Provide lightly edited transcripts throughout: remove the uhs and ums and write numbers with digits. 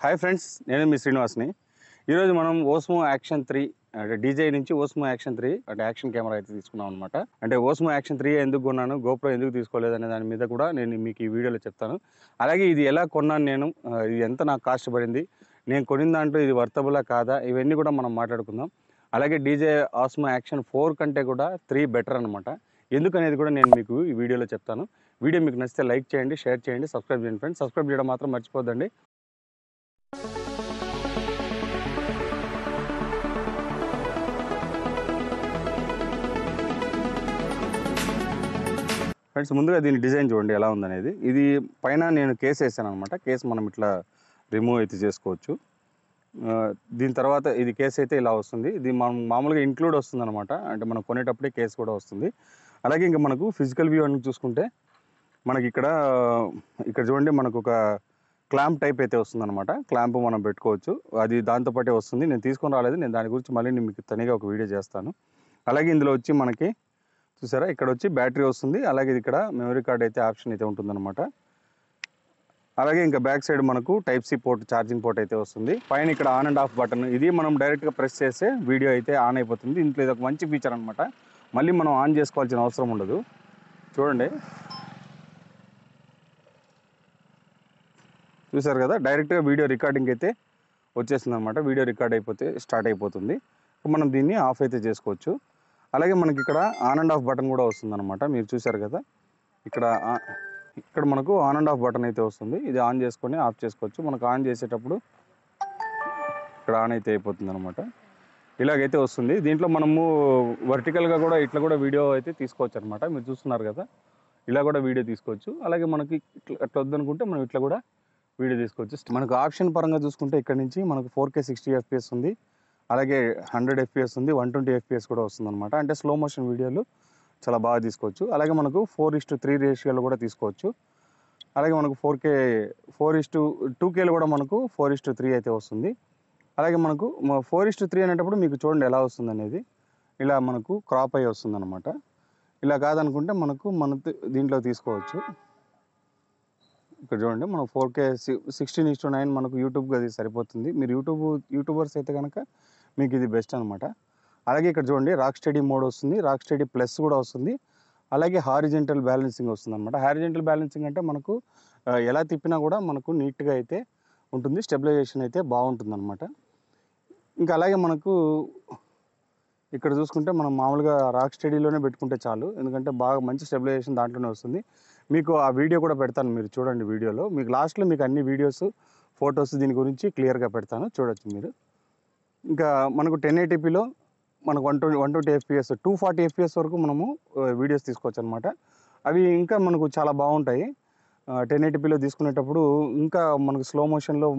Hi friends, నేను మీ శ్రీనివాస్ని. ఈరోజు మనం ఓస్మో యాక్షన్ 3 అంటే డీజే నుంచి ఓస్మో యాక్షన్ 3 అంటే యాక్షన్ కెమెరా అయితే తీసుకున్నాం అనమాట. అంటే ఓస్మో యాక్షన్ 3 ఎందుకు కొన్నాను, గోప్రో ఎందుకు తీసుకోలేదు అనే దాని మీద కూడా నేను మీకు ఈ వీడియోలో చెప్తాను. అలాగే ఇది ఎలా కొన్నాను నేను, ఇది ఎంత నాకు కాస్ట్ పడింది, నేను కొనిన దాంట్లో ఇది వర్తబులా కాదా, ఇవన్నీ కూడా మనం మాట్లాడుకుందాం. అలాగే డీజే ఆస్మో యాక్షన్ 4 కంటే కూడా 3 బెటర్ అనమాట. ఎందుకనేది కూడా నేను మీకు ఈ వీడియోలో చెప్తాను. వీడియో మీకు నచ్చితే లైక్ చేయండి, షేర్ చేయండి, సబ్స్క్రైబ్ చేయండి ఫ్రెండ్స్. సబ్స్క్రైబ్ చేయడం మాత్రం మర్చిపోద్దండి. ఫ్రెండ్స్, ముందుగా దీని డిజైన్ చూడండి ఎలా ఉందనేది. ఇది పైన నేను కేస్ వేసాను అనమాట. కేస్ మనం ఇట్లా రిమూవ్ అయితే చేసుకోవచ్చు. దీని తర్వాత ఇది కేస్ అయితే ఇలా వస్తుంది. ఇది మనం మామూలుగా ఇంక్లూడ్ వస్తుంది అనమాట. అంటే మనం కొనేటప్పుడే కేస్ కూడా వస్తుంది. అలాగే ఇంకా మనకు ఫిజికల్ వ్యూ అని చూసుకుంటే మనకి ఇక్కడ చూడండి, మనకు ఒక క్లాంప్ టైప్ అయితే వస్తుంది అనమాట. క్లాంప్ మనం పెట్టుకోవచ్చు, అది దాంతోపాటే వస్తుంది. నేను తీసుకొని రాలేదు, నేను దాని గురించి మళ్ళీ నేను మీకు తనిగా ఒక వీడియో చేస్తాను. అలాగే ఇందులో వచ్చి మనకి చూసారా, ఇక్కడ వచ్చి బ్యాటరీ వస్తుంది. అలాగే ఇక్కడ మెమరీ కార్డ్ అయితే ఆప్షన్ అయితే ఉంటుందన్నమాట. అలాగే ఇంకా బ్యాక్ సైడ్ మనకు type C port, charging port అయితే వస్తుంది. పైన ఇక్కడ ఆన్ అండ్ ఆఫ్ బటన్, ఇది మనం డైరెక్ట్గా ప్రెస్ చేస్తే వీడియో అయితే ఆన్ అయిపోతుంది. ఇంట్లో ఇది ఒక మంచి ఫీచర్ అనమాట. మళ్ళీ మనం ఆన్ చేసుకోవాల్సిన అవసరం ఉండదు. చూడండి, చూసారు కదా, డైరెక్ట్గా వీడియో రికార్డింగ్ అయితే వచ్చేస్తుంది అనమాట. వీడియో రికార్డ్ అయిపోతే స్టార్ట్ అయిపోతుంది. మనం దీన్ని ఆఫ్ అయితే చేసుకోవచ్చు. అలాగే మనకి ఇక్కడ ఆన్ అండ్ ఆఫ్ బటన్ కూడా వస్తుంది అనమాట. మీరు చూసారు కదా, ఇక్కడ మనకు ఆన్ అండ్ ఆఫ్ బటన్ అయితే వస్తుంది. ఇది ఆన్ చేసుకొని ఆఫ్ చేసుకోవచ్చు. మనకు ఆన్ చేసేటప్పుడు ఇక్కడ ఆన్ అయితే అయిపోతుంది అనమాట. ఇలాగైతే వస్తుంది. దీంట్లో మనము వర్టికల్గా కూడా ఇట్లా కూడా వీడియో అయితే తీసుకోవచ్చు అనమాట. మీరు చూస్తున్నారు కదా, ఇలా కూడా వీడియో తీసుకోవచ్చు. అలాగే మనకి ఇట్లా అట్లా వద్దనుకుంటే మనం ఇట్లా కూడా వీడియో తీసుకోవచ్చు. మనకు ఆప్షన్ పరంగా చూసుకుంటే ఇక్కడ నుంచి మనకు 4K 60 FPS ఉంది. అలాగే 100 FPS ఉంది, 120 FPS కూడా వస్తుంది అనమాట. అంటే స్లో మోషన్ వీడియోలు చాలా బాగా తీసుకోవచ్చు. అలాగే మనకు 4:3 రేషియోలో కూడా తీసుకోవచ్చు. అలాగే మనకు 2Kలో కూడా మనకు 4:3 అయితే వస్తుంది. అలాగే మనకు 4:3 అనేటప్పుడు మీకు చూడండి ఎలా వస్తుంది అనేది, ఇలా మనకు క్రాప్ అయ్యి వస్తుంది అనమాట. ఇలా కాదనుకుంటే మన దీంట్లో తీసుకోవచ్చు. ఇక్కడ చూడండి, మనం 4K 16:9 మనకు యూట్యూబ్కి అది సరిపోతుంది. మీరు యూట్యూబర్స్ అయితే కనుక మీకు ఇది బెస్ట్ అనమాట. అలాగే ఇక్కడ చూడండి, రాక్ స్టడీ మోడ్ వస్తుంది, రాక్ స్టడీ ప్లస్ కూడా వస్తుంది. అలాగే హారిజెంటల్ బ్యాలెన్సింగ్ వస్తుంది అనమాట. హారిజెంటల్ బ్యాలెన్సింగ్ అంటే మనకు ఎలా తిప్పినా కూడా మనకు నీట్గా అయితే ఉంటుంది, స్టెబిలైజేషన్ అయితే బాగుంటుంది అనమాట. ఇంకా అలాగే మనకు ఇక్కడ చూసుకుంటే మనం మామూలుగా రాక్ స్టడీలోనే పెట్టుకుంటే చాలు, ఎందుకంటే బాగా మంచి స్టెబిలైజేషన్ దాంట్లోనే వస్తుంది. మీకు ఆ వీడియో కూడా పెడతాను, మీరు చూడండి. వీడియోలో మీకు లాస్ట్లో మీకు అన్ని వీడియోస్, ఫొటోస్ దీని గురించి క్లియర్గా పెడతాను, చూడొచ్చు మీరు. ఇంకా మనకు 1080pలో మనకు 120 FPS, 240 FPS వరకు మనము వీడియోస్ తీసుకోవచ్చు అనమాట. అవి ఇంకా మనకు చాలా బాగుంటాయి. 1080pలో తీసుకునేటప్పుడు ఇంకా మనకు స్లో మోషన్లో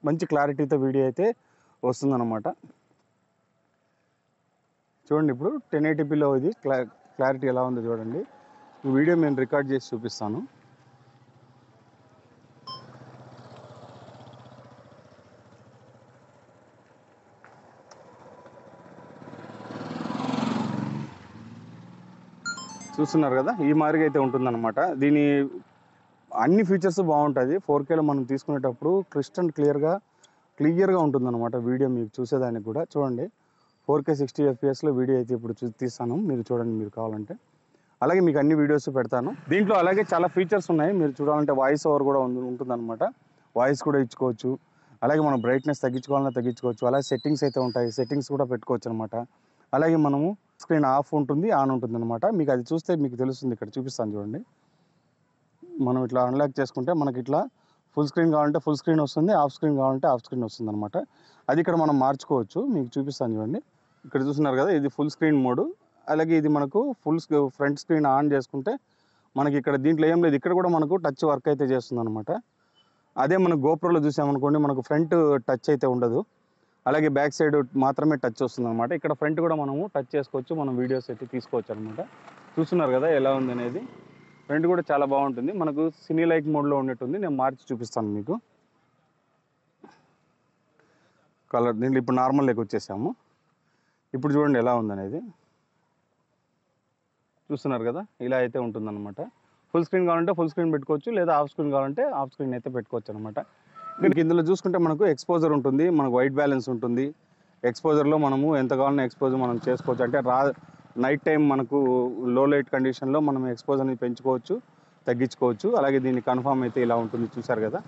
మంచి క్లారిటీతో వీడియో అయితే వస్తుందన్నమాట. చూడండి, ఇప్పుడు 1080pలో ఇది క్లారిటీ ఎలా ఉందో చూడండి. ఈ వీడియో నేను రికార్డ్ చేసి చూపిస్తాను. చూస్తున్నారు కదా, ఈ మాదిరిగా అయితే ఉంటుందన్నమాట. దీని అన్ని ఫీచర్స్ బాగుంటుంది. 4Kలో మనం తీసుకునేటప్పుడు క్రిస్టల్ క్లియర్గా ఉంటుందన్నమాట వీడియో. మీకు చూసేదానికి కూడా చూడండి, 4K 60 FPSలో వీడియో అయితే ఇప్పుడు తీస్తాను, మీరు చూడండి మీరు కావాలంటే. అలాగే మీకు అన్ని వీడియోస్ పెడతాను దీంట్లో. అలాగే చాలా ఫీచర్స్ ఉన్నాయి, మీరు చూడాలంటే వాయిస్ ఓవర్ కూడా ఉంటుందన్నమాట. వాయిస్ కూడా ఇచ్చుకోవచ్చు. అలాగే మనం బ్రైట్నెస్ తగ్గించుకోవాలన్నా తగ్గించుకోవచ్చు. అలాగే సెట్టింగ్స్ అయితే ఉంటాయి, సెట్టింగ్స్ కూడా పెట్టుకోవచ్చు అనమాట. అలాగే మనము స్క్రీన్ ఆఫ్ ఉంటుంది, ఆన్ ఉంటుంది అనమాట. మీకు అది చూస్తే మీకు తెలుస్తుంది. ఇక్కడ చూపిస్తాను చూడండి. మనం ఇట్లా అన్లాక్ చేసుకుంటే మనకి ఇట్లా ఫుల్ స్క్రీన్ కావాలంటే ఫుల్ స్క్రీన్ వస్తుంది, ఆఫ్ స్క్రీన్ కావాలంటే ఆఫ్ స్క్రీన్ వస్తుంది అనమాట. అది ఇక్కడ మనం మార్చుకోవచ్చు. మీకు చూపిస్తాను చూడండి. ఇక్కడ చూస్తున్నారు కదా, ఇది ఫుల్ స్క్రీన్ మోడు. అలాగే ఇది మనకు ఫ్రంట్ స్క్రీన్ ఆన్ చేసుకుంటే మనకి ఇక్కడ దీంట్లో ఏం లేదు, ఇక్కడ కూడా మనకు టచ్ వర్క్ అయితే చేస్తుంది అనమాట. అదే మనకు గోప్రోలో చూసామనుకోండి, మనకు ఫ్రంట్ టచ్ అయితే ఉండదు. అలాగే బ్యాక్ సైడ్ మాత్రమే టచ్ వస్తుంది అనమాట. ఇక్కడ ఫ్రంట్ కూడా మనము టచ్ చేసుకోవచ్చు, మనం వీడియోస్ అయితే తీసుకోవచ్చు అనమాట. చూస్తున్నారు కదా ఎలా ఉంది అనేది. ఫ్రంట్ కూడా చాలా బాగుంటుంది. మనకు సినీ లైక్ మోడ్లో ఉన్నట్టుంది. నేను మార్చి చూపిస్తాను మీకు. కలర్ దీంట్లో ఇప్పుడు నార్మల్ లెక్క వచ్చేసాము. ఇప్పుడు చూడండి ఎలా ఉందనేది. చూస్తున్నారు కదా, ఇలా అయితే ఉంటుందన్నమాట. ఫుల్ స్క్రీన్ కావాలంటే ఫుల్ స్క్రీన్ పెట్టుకోవచ్చు, లేదా ఆఫ్ స్క్రీన్ కావాలంటే ఆఫ్ స్క్రీన్ అయితే పెట్టుకోవచ్చు అనమాట. ఇందులో చూసుకుంటే మనకు ఎక్స్పోజర్ ఉంటుంది, మనకు వైట్ బ్యాలెన్స్ ఉంటుంది. ఎక్స్పోజర్లో మనము ఎంత కావాలన్నా ఎక్స్పోజర్ మనం చేసుకోవచ్చు. అంటే నైట్ టైం మనకు లో లైట్ కండిషన్లో మనం ఎక్స్పోజర్ని పెంచుకోవచ్చు, తగ్గించుకోవచ్చు. అలాగే దీన్ని కన్ఫామ్ అయితే ఇలా ఉంటుంది, చూసారు కదా.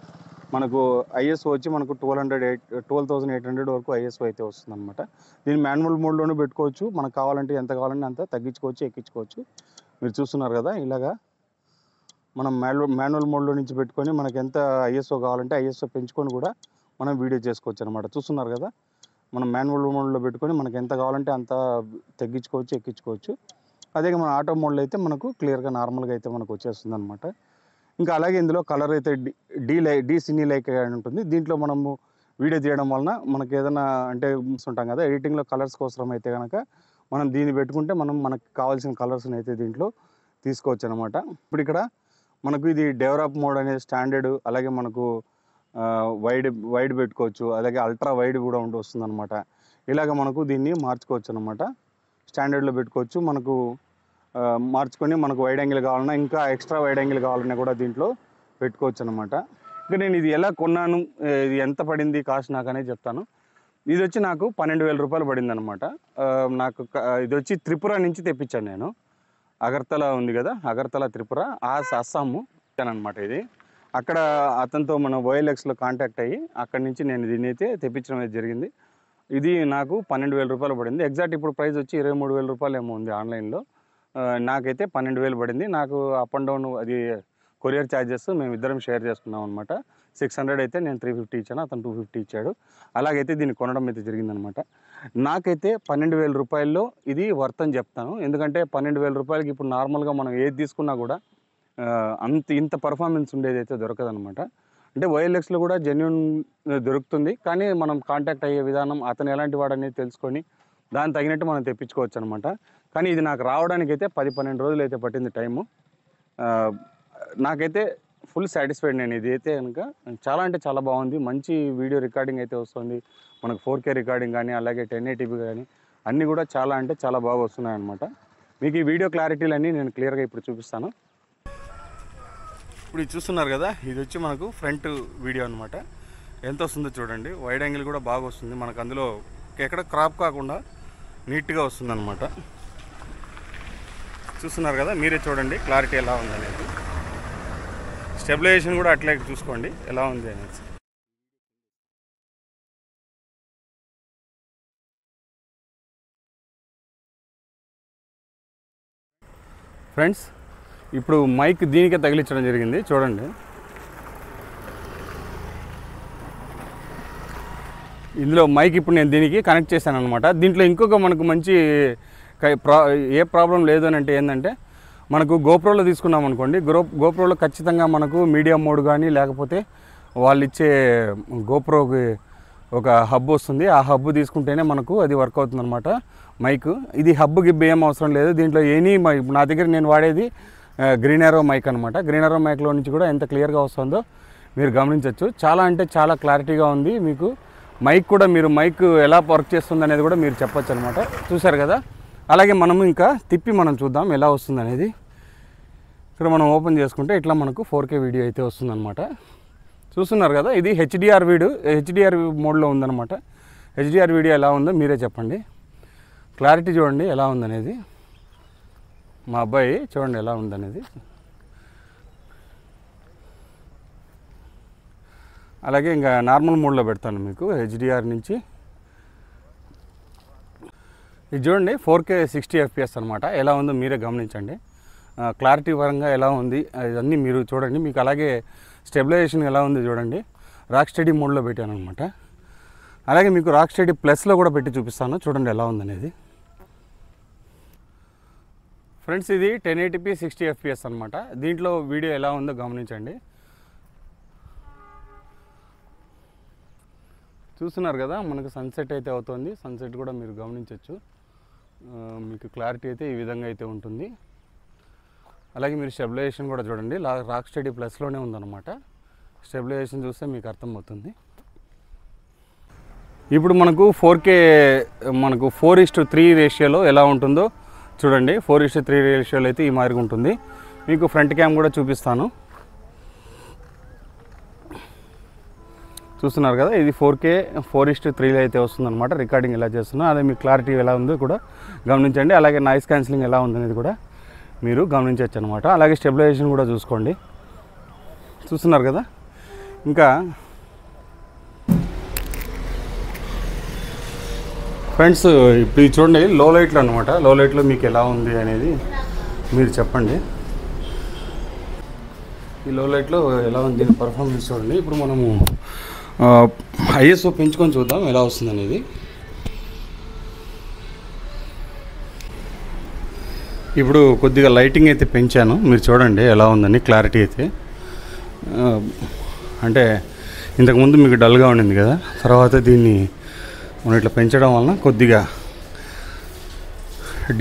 మనకు ఐఎస్ఓ వచ్చి మనకు 12,800 వరకు ఐఎస్ఓ అయితే వస్తుంది అనమాట. దీన్ని మాన్యువల్ మోడ్లోనే పెట్టుకోవచ్చు. మనకు కావాలంటే ఎంత కావాలంటే అంత తగ్గించుకోవచ్చు, ఎక్కించుకోవచ్చు. మీరు చూస్తున్నారు కదా, ఇలాగా మనం మాన్యువల్ మోడ్లో నుంచి పెట్టుకొని మనకు ఎంత ఐఎస్ఓ కావాలంటే ఐఎస్ఓ పెంచుకొని కూడా మనం వీడియో చేసుకోవచ్చు అనమాట. చూస్తున్నారు కదా, మనం మాన్యువల్ మోడ్లో పెట్టుకొని మనకు ఎంత కావాలంటే అంత తగ్గించుకోవచ్చు, ఎక్కించుకోవచ్చు. అదే మన ఆటో మోడ్లో అయితే మనకు క్లియర్గా నార్మల్గా అయితే మనకు వచ్చేస్తుంది అనమాట. ఇంకా అలాగే ఇందులో కలర్ అయితే డి సినీ లైక్ అని ఉంటుంది. దీంట్లో మనము వీడియో తీయడం వలన మనకి ఏదైనా అంటే ఉంటాం కదా, ఎడిటింగ్లో కలర్స్ కోసం అయితే కనుక మనం దీన్ని పెట్టుకుంటే మనకు కావాల్సిన కలర్స్ని అయితే దీంట్లో తీసుకోవచ్చు అనమాట. ఇప్పుడు ఇక్కడ మనకు ఇది డెవలప్ మోడ్ అనేది స్టాండర్డ్, అలాగే మనకు వైడ్ పెట్టుకోవచ్చు, అలాగే అల్ట్రా వైడ్ కూడా వస్తుంది అనమాట. ఇలాగ మనకు దీన్ని మార్చుకోవచ్చు అనమాట. స్టాండర్డ్లో పెట్టుకోవచ్చు, మనకు మార్చుకొని మనకు వైడ్ యాంగిల్ కావాలన్నా ఇంకా ఎక్స్ట్రా వైడ్ యాంగిల్ కావాలన్నా కూడా దీంట్లో పెట్టుకోవచ్చు అనమాట. ఇంకా నేను ఇది ఎలా కొన్నాను, ఇది ఎంత పడింది కాస్ట్ నాకు అనేది చెప్తాను. ఇది వచ్చి నాకు 12,000 రూపాయలు పడింది అనమాట. నాకు ఇది వచ్చి త్రిపుర నుంచి తెప్పించాను నేను. అగర్తల ఉంది కదా, అగర్తల త్రిపుర, అస్సాము అనమాట. ఇది అక్కడ అతనితో మన OLXలో కాంటాక్ట్ అయ్యి అక్కడి నుంచి నేను దీన్ని అయితే తెప్పించడం అయితే జరిగింది. ఇది నాకు 12,000 రూపాయలు పడింది. ఎగ్జాక్ట్ ఇప్పుడు ప్రైస్ వచ్చి 23,000 రూపాయలు ఏమో ఉంది ఆన్లైన్లో. నాకైతే 12,000 పడింది. నాకు అప్ అండ్ డౌన్ అది కొరియర్ ఛార్జెస్ మేము ఇద్దరం షేర్ చేసుకున్నాం అనమాట. 600 అయితే నేను 350 ఇచ్చాను, అతను 250 ఇచ్చాడు. అలాగైతే దీన్ని కొనడం అయితే జరిగిందనమాట. నాకైతే 12,000 రూపాయల్లో ఇది వర్త్ అని చెప్తాను. ఎందుకంటే 12,000 రూపాయలకి ఇప్పుడు నార్మల్గా మనం ఏది తీసుకున్నా కూడా ఇంత పర్ఫార్మెన్స్ ఉండేది అయితే దొరకదనమాట. అంటే OLXలో కూడా జెన్యూన్ దొరుకుతుంది, కానీ మనం కాంటాక్ట్ అయ్యే విధానం, అతను ఎలాంటి వాడనేది తెలుసుకొని దానికి తగినట్టు మనం తెప్పించుకోవచ్చు అనమాట. కానీ ఇది నాకు రావడానికి అయితే 10-12 రోజులు అయితే పట్టింది టైము. నాకైతే ఫుల్ సాటిస్ఫైడ్ నేను. ఇది అయితే కనుక చాలా అంటే చాలా బాగుంది. మంచి వీడియో రికార్డింగ్ అయితే వస్తుంది మనకు. 4K రికార్డింగ్ కానీ అలాగే 1080p కానీ అన్నీ కూడా చాలా అంటే చాలా బాగా వస్తున్నాయి అనమాట. మీకు ఈ వీడియో క్లారిటీలన్నీ నేను క్లియర్గా ఇప్పుడు చూపిస్తాను. ఇప్పుడు ఇది చూస్తున్నారు కదా, ఇది వచ్చి మనకు ఫ్రంట్ వీడియో అనమాట. ఎంత వస్తుందో చూడండి. వైడ్ యాంగిల్ కూడా బాగా వస్తుంది మనకు. అందులో ఎక్కడ క్రాప్ కాకుండా నీట్గా వస్తుంది అనమాట. చూస్తున్నారు కదా, మీరే చూడండి క్లారిటీ ఎలా ఉందనేది. స్టెబిలైజేషన్ కూడా అట్లే చూసుకోండి ఎలా ఉంది అనేది. ఫ్రెండ్స్, ఇప్పుడు మైక్ దీనికే తగిలించడం జరిగింది చూడండి. ఇందులో మైక్ ఇప్పుడు నేను దీనికి కనెక్ట్ చేశాను అనమాట. దీంట్లో ఇంకొక మనకు మంచి ఏ ప్రాబ్లం లేదు అని అంటే ఏంటంటే, మనకు గోప్రోలో తీసుకున్నాం అనుకోండి, గోప్రోలో ఖచ్చితంగా మనకు మీడియా మోడ్ కానీ లేకపోతే వాళ్ళు ఇచ్చే గోప్రోకి ఒక హబ్ వస్తుంది. ఆ హబ్ తీసుకుంటేనే మనకు అది వర్క్ అవుతుంది అనమాట మైక్. ఇది హబ్ గిబ్ ఏం అవసరం లేదు దీంట్లో. నా దగ్గర నేను వాడేది గ్రీన్ యారో మైక్ అనమాట. గ్రీన్ యారో మైక్లో నుంచి కూడా ఎంత క్లియర్గా వస్తుందో మీరు గమనించవచ్చు. చాలా అంటే చాలా క్లారిటీగా ఉంది. మీకు మైక్ కూడా మీరు మైక్ ఎలా వర్క్ చేస్తుంది అనేది కూడా మీరు చెప్పచ్చు అనమాట. చూసారు కదా. అలాగే మనము ఇంకా తిప్పి మనం చూద్దాం ఎలా వస్తుంది అనేది. ఇక్కడ మనం ఓపెన్ చేసుకుంటే ఇట్లా మనకు 4K వీడియో అయితే వస్తుందన్నమాట. చూస్తున్నారు కదా, ఇది హెచ్డిఆర్ మోడ్లో ఉందన్నమాట. హెచ్డిఆర్ వీడియో ఎలా ఉందో మీరే చెప్పండి. క్లారిటీ చూడండి ఎలా ఉందనేది. మా అబ్బాయి చూడండి ఎలా ఉందనేది. అలాగే ఇంకా నార్మల్ మోడ్లో పెడతాను మీకు హెచ్డిఆర్ నుంచి. ఇది చూడండి 4K 60 FPS అనమాట. ఎలా ఉందో మీరే గమనించండి. క్లారిటీ పరంగా ఎలా ఉంది ఇవన్నీ మీరు చూడండి. మీకు అలాగే స్టెబిలైజేషన్ ఎలా ఉంది చూడండి. రాక్ స్టడీ మోడ్లో పెట్టాను అనమాట. అలాగే మీకు రాక్ స్టడీ ప్లస్లో కూడా పెట్టి చూపిస్తాను చూడండి ఎలా ఉందనేది. ఫ్రెండ్స్, ఇది 1080p 60 FPS అనమాట. దీంట్లో వీడియో ఎలా ఉందో గమనించండి. చూస్తున్నారు కదా, మనకు సన్సెట్ అయితే అవుతుంది. సన్సెట్ కూడా మీరు గమనించవచ్చు. మీకు క్లారిటీ అయితే ఈ విధంగా అయితే ఉంటుంది. అలాగే మీరు స్టెబిలైజేషన్ కూడా చూడండి. రాక్ స్టడీ ప్లస్లోనే ఉందన్నమాట. స్టెబిలైజేషన్ చూస్తే మీకు అర్థమవుతుంది. ఇప్పుడు మనకు 4K మనకు 4:3 రేషియోలో ఎలా ఉంటుందో చూడండి. 4:3 రేషియోలో అయితే ఈ మాదిరిగా ఉంటుంది. మీకు ఫ్రంట్ క్యామ్ కూడా చూపిస్తాను. చూస్తున్నారు కదా, ఇది 4K 4:3 అయితే వస్తుందన్నమాట. రికార్డింగ్ ఎలా చేస్తున్నా అదే మీకు క్లారిటీ ఎలా ఉందో కూడా గమనించండి. అలాగే నాయిస్ క్యాన్సిలింగ్ ఎలా ఉందనేది కూడా మీరు గమనించవచ్చు అనమాట. అలాగే స్టెబిలైజేషన్ కూడా చూసుకోండి. చూస్తున్నారు కదా. ఇంకా ఫ్రెండ్స్ ఇప్పుడు ఇది చూడండి, లో లైట్లో అనమాట. లో లైట్లో మీకు ఎలా ఉంది అనేది మీరు చెప్పండి. ఈ లో లైట్లో ఎలా ఉంది దీని పర్ఫార్మెన్స్ చూడండి. ఇప్పుడు మనము ISO పెంచుకొని చూద్దాం ఎలా వస్తుంది అనేది. ఇప్పుడు కొద్దిగా లైటింగ్ అయితే పెంచాను, మీరు చూడండి ఎలా ఉందని క్లారిటీ అయితే. అంటే ఇంతకుముందు మీకు డల్గా ఉండింది కదా, తర్వాత దీన్ని మనం ఇట్లా పెంచడం వలన కొద్దిగా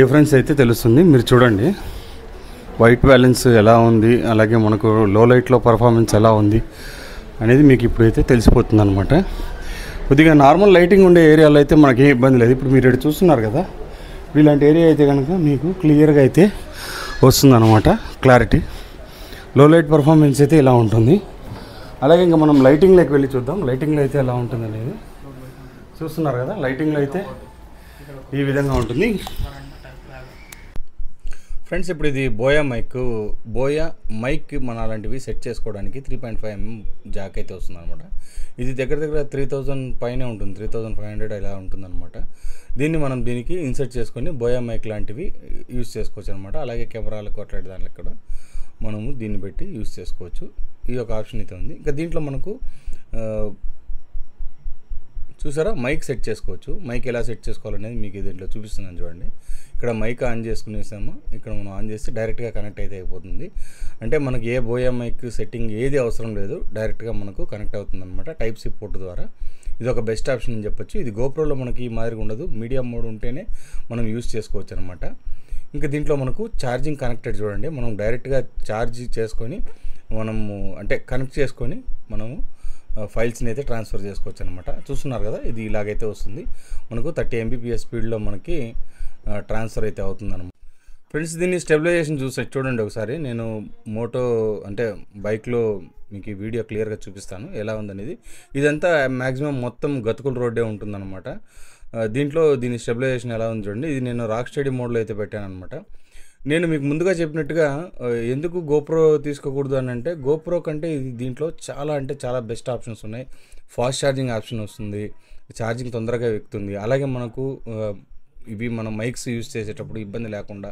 డిఫరెన్స్ అయితే తెలుస్తుంది. మీరు చూడండి వైట్ బ్యాలెన్స్ ఎలా ఉంది, అలాగే మనకు లో లైట్లో పర్ఫార్మెన్స్ ఎలా ఉంది అనేది మీకు ఇప్పుడైతే తెలిసిపోతుంది అనమాట. కొద్దిగా నార్మల్ లైటింగ్ ఉండే ఏరియాలో అయితే మనకి ఏ ఇబ్బంది లేదు. ఇప్పుడు మీరు ఇక్కడ చూస్తున్నారు కదా, ఇలాంటి ఏరియా అయితే కనుక మీకు క్లియర్గా అయితే వస్తుందన్నమాట క్లారిటీ. లో లైట్ పర్ఫార్మెన్స్ అయితే ఇలా ఉంటుంది. అలాగే ఇంకా మనం లైటింగ్లోకి వెళ్ళి చూద్దాం, లైటింగ్లో అయితే ఎలా ఉంటుంది అనేది. చూస్తున్నారు కదా, లైటింగ్లో అయితే ఈ విధంగా ఉంటుంది. ఫ్రెండ్స్ ఇప్పుడు ఇది బోయా మైక్ మన అలాంటివి సెట్ చేసుకోవడానికి 3.5mm జాక్ అయితే వస్తుంది అనమాట. ఇది దగ్గర 3000 పైనే ఉంటుంది, 3500 ఇలా ఉంటుందన్నమాట. దీన్ని మనం దీనికి ఇన్సర్ట్ చేసుకొని బోయా మైక్ లాంటివి యూజ్ చేసుకోవచ్చు అనమాట. అలాగే కెమెరాలకు అట్లాంటి దాంట్లో కూడా మనము దీన్ని పెట్టి యూజ్ చేసుకోవచ్చు. ఈ ఒక ఆప్షన్ అయితే ఉంది. ఇంకా దీంట్లో మనకు చూసారా మైక్ సెట్ చేసుకోవచ్చు. మైక్ ఎలా సెట్ చేసుకోవాలనేది మీకు దీంట్లో చూపిస్తున్నాను చూడండి. ఇక్కడ మైక్ ఆన్ చేసుకునేసాము, ఇక్కడ మనం ఆన్ చేస్తే డైరెక్ట్గా కనెక్ట్ అయితే అయిపోతుంది. అంటే మనకి ఏ బోయా మైక్ సెట్టింగ్ ఏది అవసరం లేదు, డైరెక్ట్గా మనకు కనెక్ట్ అవుతుంది అనమాట టైప్ సి పోర్ట్ ద్వారా. ఇది ఒక బెస్ట్ ఆప్షన్ అని చెప్పొచ్చు. ఇది గోప్రోలో మనకి ఈ మాదిరిగా ఉండదు, మీడియం మోడ్ ఉంటేనే మనం యూజ్ చేసుకోవచ్చు అనమాట. ఇంకా దీంట్లో మనకు ఛార్జింగ్ కనెక్టెడ్ చూడండి, మనం డైరెక్ట్గా ఛార్జ్ చేసుకొని మనము అంటే కనెక్ట్ చేసుకొని మనము ఫైల్స్ని అయితే ట్రాన్స్ఫర్ చేసుకోవచ్చు అనమాట. చూస్తున్నారు కదా, ఇది ఇలాగైతే వస్తుంది మనకు 30 Mbps స్పీడ్లో మనకి ట్రాన్స్ఫర్ అయితే అవుతుంది అనమాట. ఫ్రెండ్స్ దీన్ని స్టెబిలైజేషన్ చూడండి ఒకసారి. నేను మోటో అంటే బైక్లో మీకు ఈ వీడియో క్లియర్గా చూపిస్తాను ఎలా ఉందనేది. ఇదంతా మ్యాక్సిమం మొత్తం గతుకుల రోడ్డే ఉంటుందన్నమాట. దీంట్లో దీని స్టెబిలైజేషన్ ఎలా ఉంది చూడండి. ఇది నేను రాక్ స్టడీ మోడ్లో అయితే పెట్టాను అనమాట. నేను మీకు ముందుగా చెప్పినట్టుగా ఎందుకు గోప్రో తీసుకోకూడదు అని అంటే, గోప్రో కంటే ఇది దీంట్లో చాలా అంటే చాలా బెస్ట్ ఆప్షన్స్ ఉన్నాయి. ఫాస్ట్ ఛార్జింగ్ ఆప్షన్ వస్తుంది, ఛార్జింగ్ తొందరగా ఎక్కుతుంది. అలాగే మనకు ఇవి మనం మైక్స్ యూజ్ చేసేటప్పుడు ఇబ్బంది లేకుండా,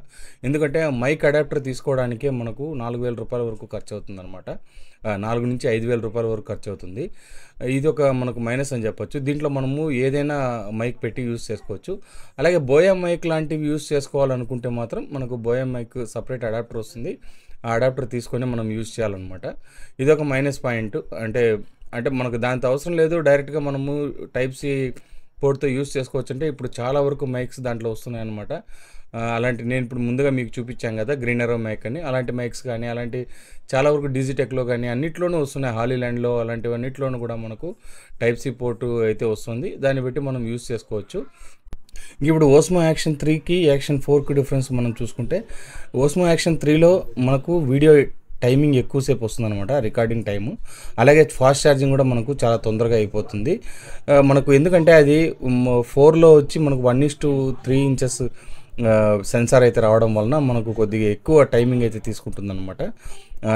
ఎందుకంటే మైక్ అడాప్టర్ తీసుకోవడానికే మనకు 4000 రూపాయల వరకు ఖర్చు అవుతుంది అనమాట. 4 నుంచి 5000 రూపాయల వరకు ఖర్చు అవుతుంది. ఇది ఒక మనకు మైనస్ అని చెప్పొచ్చు. దీంట్లో మనము ఏదైనా మైక్ పెట్టి యూజ్ చేసుకోవచ్చు. అలాగే బోయా మైక్ లాంటివి యూజ్ చేసుకోవాలనుకుంటే మాత్రం మనకు బోయా మైక్ సపరేట్ అడాప్టర్ వస్తుంది. ఆ అడాప్టర్ తీసుకొని మనం యూజ్ చేయాలన్నమాట. ఇది ఒక మైనస్ పాయింట్. అంటే మనకు దాంతో అవసరం లేదు, డైరెక్ట్గా మనము టైప్ సి పోర్ట్తో యూజ్ చేసుకోవచ్చు. అంటే ఇప్పుడు చాలా వరకు మైక్స్ దాంట్లో వస్తున్నాయి అన్నమాట. అలాంటి నేను ఇప్పుడు ముందుగా మీకు చూపించాను కదా గ్రీనరో మైక్ అని, అలాంటి మైక్స్ కానీ అలాంటి చాలా వరకు డిజిటెక్లో కానీ అన్నిట్లోనూ వస్తున్నాయి. హాలీల్యాండ్లో అలాంటివన్నిట్లోనూ కూడా మనకు టైప్ సి పోర్టు అయితే వస్తుంది. దాన్ని బట్టి మనం యూజ్ చేసుకోవచ్చు. ఇప్పుడు ఓస్మో యాక్షన్ 3కి యాక్షన్ 4కి డిఫరెన్స్ మనం చూసుకుంటే, ఓస్మో యాక్షన్ 3లో మనకు వీడియో టైమింగ్ ఎక్కువసేపు వస్తుంది అనమాట, రికార్డింగ్ టైము. అలాగే ఫాస్ట్ ఛార్జింగ్ కూడా మనకు చాలా తొందరగా అయిపోతుంది మనకు. ఎందుకంటే అది 4లో వచ్చి మనకు 1:3 ఇంచెస్ సెన్సార్ అయితే రావడం వలన మనకు కొద్దిగా ఎక్కువ టైమింగ్ అయితే తీసుకుంటుంది అనమాట.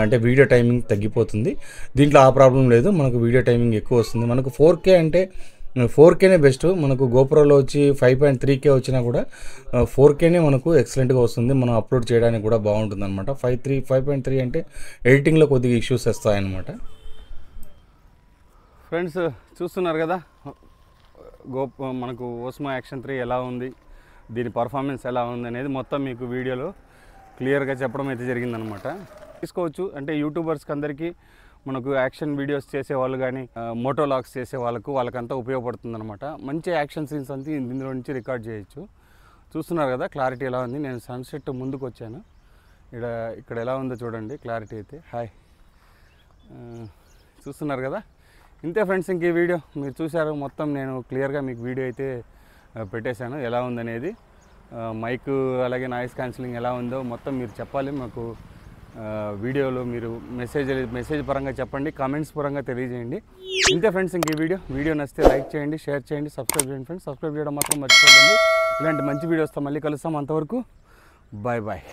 అంటే వీడియో టైమింగ్ తగ్గిపోతుంది. దీంట్లో ఆ ప్రాబ్లం లేదు, మనకు వీడియో టైమింగ్ ఎక్కువ వస్తుంది. మనకు 4K అంటే 4Kనే బెస్ట్. మనకు గోప్రోలో వచ్చి 5.3K వచ్చినా కూడా 4Kనే మనకు ఎక్సలెంట్గా వస్తుంది. మనం అప్లోడ్ చేయడానికి కూడా బాగుంటుంది అనమాట. 5.3 అంటే ఎడిటింగ్లో కొద్దిగా ఇష్యూస్ వస్తాయన్నమాట. ఫ్రెండ్స్ చూస్తున్నారు కదా మనకు ఓస్మో యాక్షన్ 3 ఎలా ఉంది, దీని పర్ఫార్మెన్స్ ఎలా ఉంది అనేది మొత్తం మీకు వీడియోలో క్లియర్గా చెప్పడం అయితే జరిగిందనమాట. తీసుకోవచ్చు అంటే యూట్యూబర్స్కి అందరికీ మనకు యాక్షన్ వీడియోస్ చేసేవాళ్ళు కానీ మోటో లాగ్స్ చేసే వాళ్ళకంతా ఉపయోగపడుతుంది అనమాట. మంచి యాక్షన్ సీన్స్ అంతా ఇందులో నుంచి రికార్డ్ చేయొచ్చు. చూస్తున్నారు కదా క్లారిటీ ఎలా ఉంది. నేను సన్సెట్ ముందుకు వచ్చాను, ఇక్కడ ఎలా ఉందో చూడండి క్లారిటీ అయితే. హాయ్ చూస్తున్నారు కదా. ఇంతే ఫ్రెండ్స్, ఇంక ఈ వీడియో మీరు చూశారు మొత్తం. నేను క్లియర్గా మీకు వీడియో అయితే పెట్టేశాను ఎలా ఉందనేది. మైక్ అలాగే నాయిస్ క్యాన్సిలింగ్ ఎలా ఉందో మొత్తం మీరు చెప్పాలి మాకు వీడియోలో మీరు మెసేజ్ పరంగా చెప్పండి, కామెంట్స్ పరంగా తెలియజేయండి. ఇంతే ఫ్రెండ్స్, ఇంక ఈ వీడియో నచ్చితే లైక్ చేయండి, షేర్ చేయండి, సబ్స్క్రైబ్ చేయండి ఫ్రెండ్స్. సబ్స్క్రైబ్ చేయడం మాత్రం మర్చిపోకండి. ఇలాంటి మంచి వీడియోస్తో మళ్ళీ కలుస్తాం. అంతవరకు బాయ్ బాయ్.